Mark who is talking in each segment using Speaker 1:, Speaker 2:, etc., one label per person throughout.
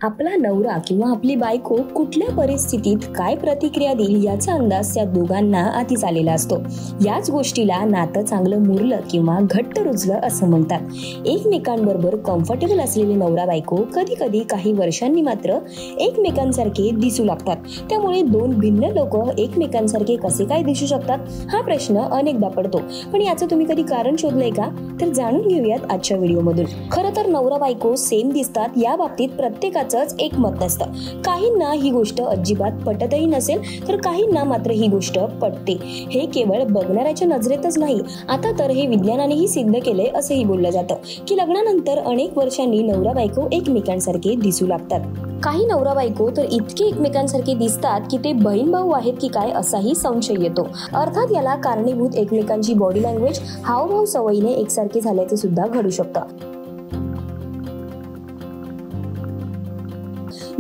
Speaker 1: आपला नवरा किंवा आपली बायको कुठल्या परिस्थितीत काय प्रतिक्रिया देईल याचा अंदाज त्या दोघांना आधीच आलेला असतो। याच गोष्टीला नातं चांगलं मुरलं किंवा घट्ट रुजलं असं म्हणतात। एकमेकांबरोबर कम्फर्टेबल असलेले नवरा बायको कधी कधी काही वर्षांनी मात्र एकमेकांसारखे दिसू लागतात। त्यामुळे दोन भिन्न लोक एकमेकांसारखे कसे काय दिसू शकतात हा प्रश्न अनेकदा पडतो। पण याचं तुम्ही कधी कारण शोधलंय का? तर जाणून घेऊयात आजच्या व्हिडिओमधून। खरं तर नवरा बायको सेम दिसतात या बाबतीत प्रत्येकाचंच एक मत असतं। काहींना ही गोष्ट अजिबात पटतही नसेल तर काहींना मात्र ही गोष्ट पटते। हे केवळ बघणाऱ्याच्या नजरेतच नाही, आता तर हे विज्ञानानेही सिद्ध केले असंही बोललं जातं की लग्नानंतर अनेक वर्षांनी नवरा बायको एकमेकांसारखे दिसू लागतात। काही नवरा बायको तर इतके एकमेकांसारखे दिसतात की ते बहीण भाऊ आहेत की काय असाही संशय येतो। अर्थात याला कारणीभूत एकमेकांची बॉडी लँग्वेज, हावभाव सवयीने एकसारखे झाल्याचे सुद्धा घडू शकतं।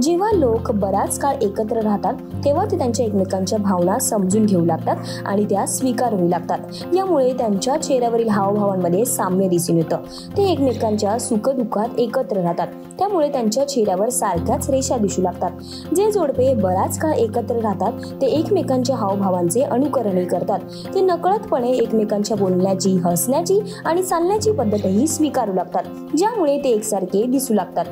Speaker 1: जेव्हा लोक बराच काळ एकत्र राहतात तेव्हा ते त्यांच्या एकमेकांच्या भावना समजून घेऊ लागतात आणि त्या स्वीकारू लागतात। यामुळे त्यांच्या चेहऱ्यावरील हावभावांमध्ये साम्य दिसून येतं। ते एकमेकांच्या सुखदुःखात एकत्र राहतात, त्यामुळे त्यांच्या चेहऱ्यावर सारख्याच रेषा दिसू लागतात। जे जोडपे बराच काळ एकत्र राहतात ते एकमेकांच्या हावभावांचे अनुकरणही करतात। ते नकळतपणे एकमेकांच्या बोलण्याची, हसण्याची आणि चालण्याची पद्धतही स्वीकारू लागतात, ज्यामुळे ते एकसारखे दिसू लागतात।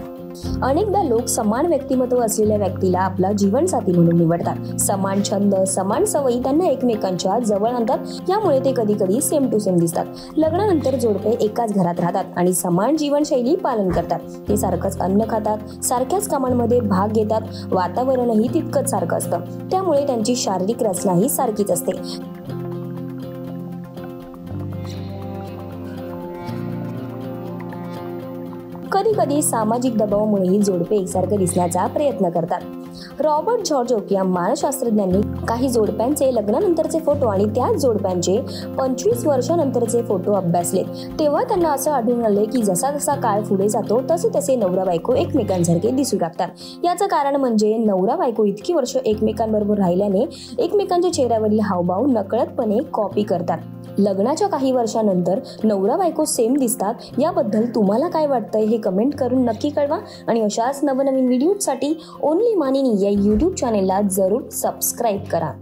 Speaker 1: अनेकदा लोक समान व्यक्तिमत्व असलेल्या व्यक्तीला आपला जीवनसाथी म्हणून निवडतात। समान छंद, समान सवयी त्यांना एकमेकांच्या जवळ आणतात, यामुळे ते कधी कधी सेम टू सेम दिसतात। लग्नानंतर जोडपे एकाच घरात राहतात आणि समान जीवनशैली पालन करतात। ते सारखंच अन्न खातात, सारख्याच कामांमध्ये भाग घेतात, वातावरणही तितकंच सारखं असतं, त्यामुळे त्यांची शारीरिक रचनाही सारखीच असते। कधी कधी सामाजिक दबावामुळेही जोडपे एकसारखे दिसण्याचा प्रयत्न करतात। रॉबर्ट जॉर्जोक या मानसशास्त्रज्ञांनी काही जोडप्यांचे लग्नानंतरचे फोटो आणि त्याच जोडप्यांचे 25 वर्षानंतरचे फोटो अभ्यासले, तेव्हा त्यांना असं आढळून आले की जसा जसा काळ पुढे जातो तसे तसे नवरा बायको एकमेकांसारखे दिसू लागतात। याचं कारण म्हणजे नवरा बायको इतकी वर्ष एकमेकांबरोबर राहिल्याने एकमेकांच्या चेहऱ्यावरील हावभाव नकळतपणे कॉपी करतात। लग्नाच्या काही वर्षानंतर नवरा बायको सेम दिसतात याबद्दल तुम्हाला काय वाटतंय हे कमेंट करून नक्की कळवा आणि अशाच नवनवीन व्हिडिओसाठी ओनली मानिनी या YouTube चॅनेलला जरूर सबस्क्राईब करा।